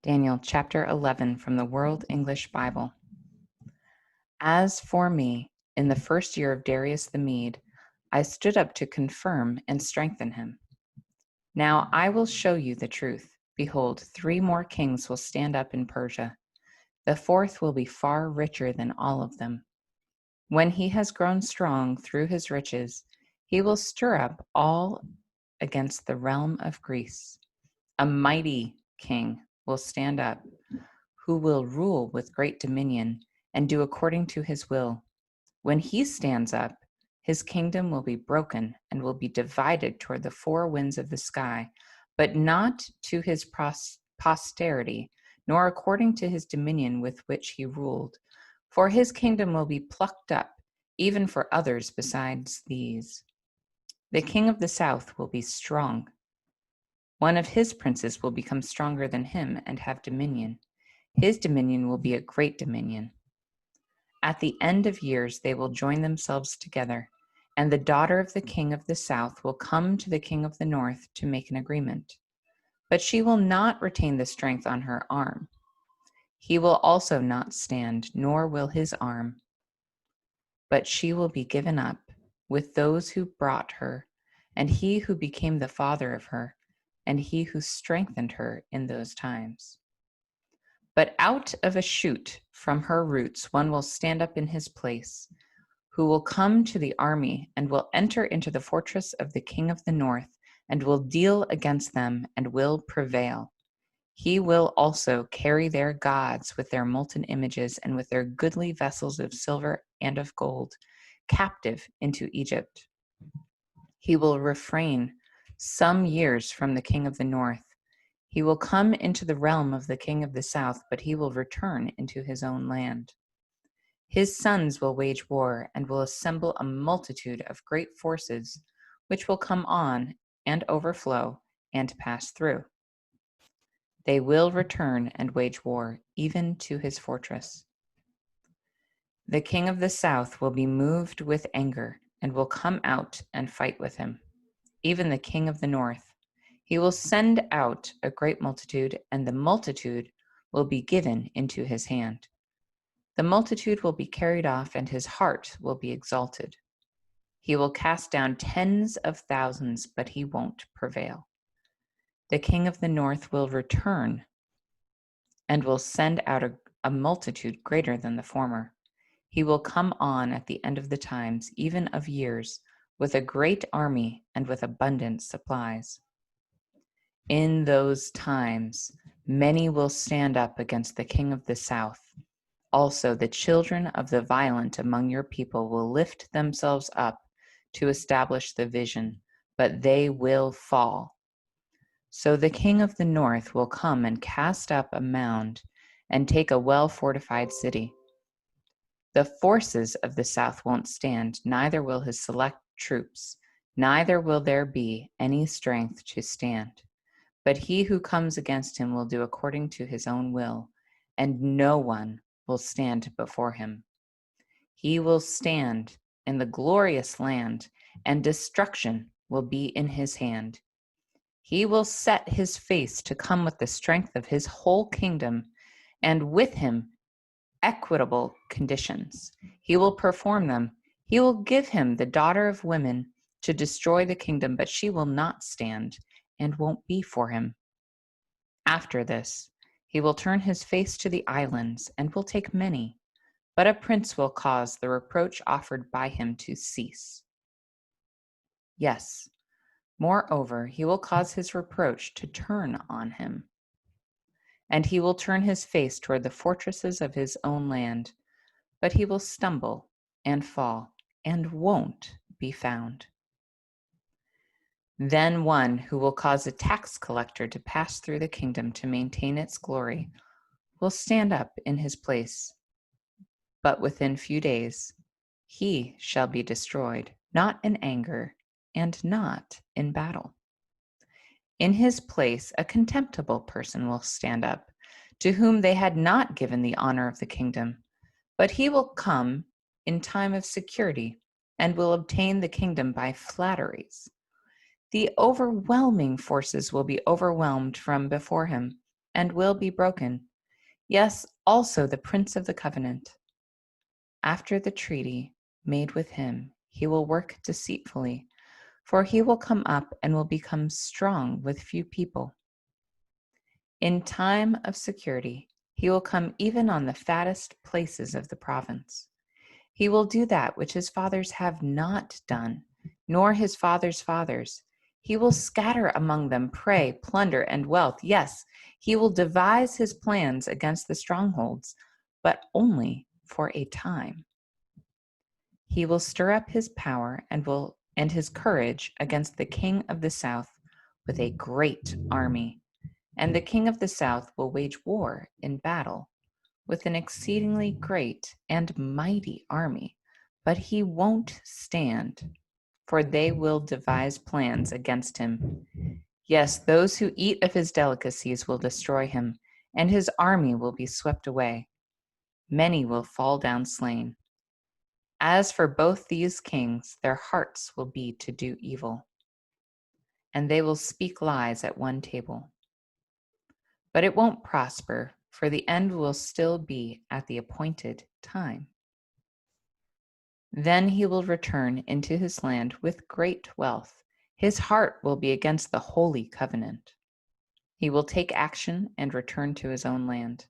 Daniel chapter 11 from the World English Bible. As for me, in the first year of Darius the Mede, I stood up to confirm and strengthen him. Now I will show you the truth. Behold, 3 more kings will stand up in Persia. The fourth will be far richer than all of them. When he has grown strong through his riches, he will stir up all against the realm of Greece. A mighty king will stand up, who will rule with great dominion and do according to his will. When he stands up, his kingdom will be broken and will be divided toward the 4 winds of the sky, but not to his posterity, nor according to his dominion with which he ruled. For his kingdom will be plucked up, even for others besides these. The king of the south will be strong. One of his princes will become stronger than him and have dominion. His dominion will be a great dominion. At the end of years, they will join themselves together, and the daughter of the king of the south will come to the king of the north to make an agreement. But she will not retain the strength on her arm. He will also not stand, nor will his arm. But she will be given up with those who brought her, and he who became the father of her, and he who strengthened her in those times. But out of a shoot from her roots, one will stand up in his place, who will come to the army and will enter into the fortress of the king of the north and will deal against them and will prevail. He will also carry their gods with their molten images and with their goodly vessels of silver and of gold captive into Egypt. He will refrain some years from the king of the north. He will come into the realm of the king of the south, but he will return into his own land. His sons will wage war and will assemble a multitude of great forces, which will come on and overflow and pass through. They will return and wage war, even to his fortress. The king of the south will be moved with anger and will come out and fight with him, even the king of the north. He will send out a great multitude, and the multitude will be given into his hand. The multitude will be carried off, and his heart will be exalted. He will cast down tens of thousands, but he won't prevail. The king of the north will return and will send out a multitude greater than the former. He will come on at the end of the times, even of years, with a great army and with abundant supplies. In those times, many will stand up against the king of the south. Also, the children of the violent among your people will lift themselves up to establish the vision, but they will fall. So the king of the north will come and cast up a mound and take a well-fortified city. The forces of the south won't stand, neither will his select troops, neither will there be any strength to stand. But he who comes against him will do according to his own will, and no one will stand before him. He will stand in the glorious land, and destruction will be in his hand. He will set his face to come with the strength of his whole kingdom, and with him equitable conditions. He will perform them. He will give him the daughter of women to destroy the kingdom, but she will not stand and won't be for him. After this, he will turn his face to the islands and will take many, but a prince will cause the reproach offered by him to cease. Yes, moreover, he will cause his reproach to turn on him, and he will turn his face toward the fortresses of his own land, but he will stumble and fall and won't be found. Then one who will cause a tax collector to pass through the kingdom to maintain its glory will stand up in his place, but within few days he shall be destroyed, not in anger and not in battle. In his place a contemptible person will stand up, to whom they had not given the honor of the kingdom, but he will come in time of security and will obtain the kingdom by flatteries. The overwhelming forces will be overwhelmed from before him, and will be broken. Yes, also the prince of the covenant. After the treaty made with him, he will work deceitfully, for he will come up and will become strong with few people. In time of security, he will come even on the fattest places of the province. He will do that which his fathers have not done, nor his fathers' fathers. He will scatter among them prey, plunder, and wealth. Yes, he will devise his plans against the strongholds, but only for a time. He will stir up his power and his courage against the king of the south with a great army. And the king of the south will wage war in battle with an exceedingly great and mighty army, but he won't stand, for they will devise plans against him. Yes, those who eat of his delicacies will destroy him, and his army will be swept away. Many will fall down slain. As for both these kings, their hearts will be to do evil, and they will speak lies at one table. But it won't prosper, for the end will still be at the appointed time. Then he will return into his land with great wealth. His heart will be against the holy covenant. He will take action and return to his own land.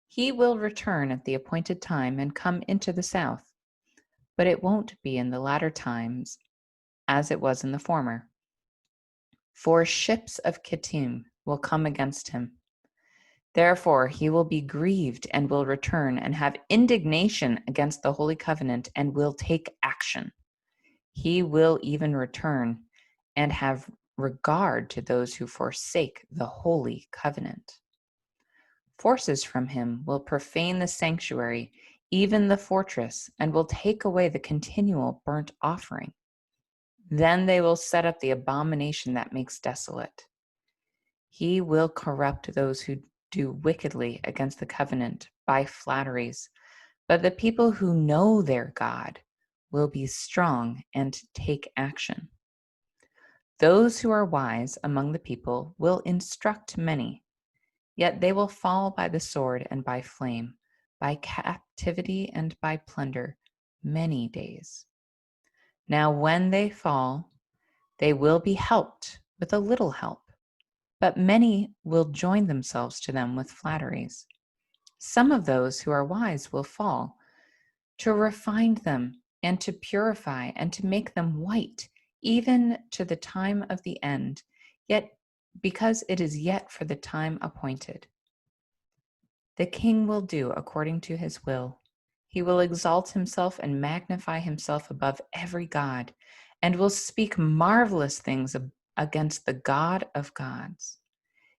He will return at the appointed time and come into the south, but it won't be in the latter times as it was in the former. For ships of Kittim will come against him. Therefore, he will be grieved and will return and have indignation against the holy covenant and will take action. He will even return and have regard to those who forsake the holy covenant. Forces from him will profane the sanctuary, even the fortress, and will take away the continual burnt offering. Then they will set up the abomination that makes desolate. He will corrupt those who do wickedly against the covenant by flatteries, but the people who know their God will be strong and take action. Those who are wise among the people will instruct many, yet they will fall by the sword and by flame, by captivity and by plunder, many days. Now when they fall, they will be helped with a little help, but many will join themselves to them with flatteries. Some of those who are wise will fall, to refine them and to purify and to make them white, even to the time of the end, yet because it is yet for the time appointed. The king will do according to his will. He will exalt himself and magnify himself above every god, and will speak marvelous things against the God of gods.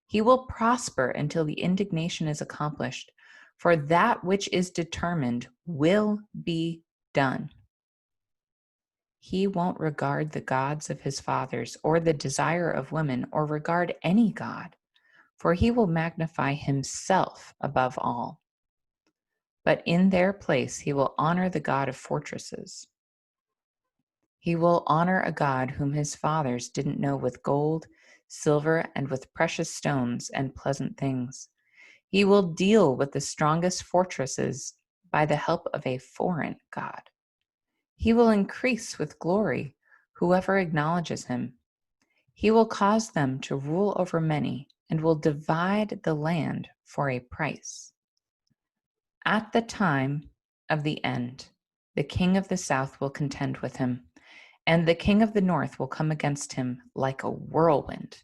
He will prosper until the indignation is accomplished, for that which is determined will be done. He won't regard the gods of his fathers or the desire of women or regard any god, for he will magnify himself above all. But in their place he will honor the God of fortresses. He will honor a God whom his fathers didn't know with gold, silver, and with precious stones and pleasant things. He will deal with the strongest fortresses by the help of a foreign God. He will increase with glory whoever acknowledges him. He will cause them to rule over many and will divide the land for a price. At the time of the end, the king of the south will contend with him, and the king of the north will come against him like a whirlwind,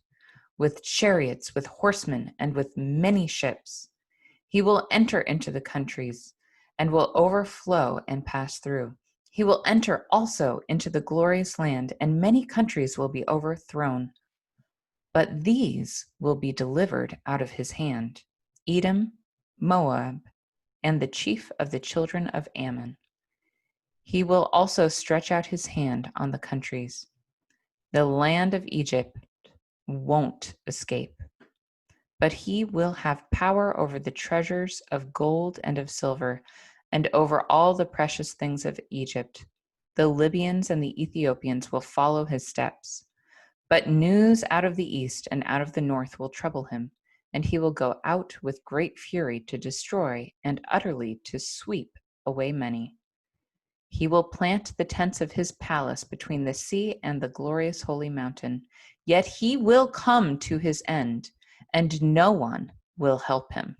with chariots, with horsemen, and with many ships. He will enter into the countries and will overflow and pass through. He will enter also into the glorious land, and many countries will be overthrown. But these will be delivered out of his hand: Edom, Moab, and the chief of the children of Ammon. He will also stretch out his hand on the countries. The land of Egypt won't escape, but he will have power over the treasures of gold and of silver, and over all the precious things of Egypt. The Libyans and the Ethiopians will follow his steps. But news out of the east and out of the north will trouble him. and he will go out with great fury to destroy and utterly to sweep away many. He will plant the tents of his palace between the sea and the glorious holy mountain. Yet he will come to his end, and no one will help him.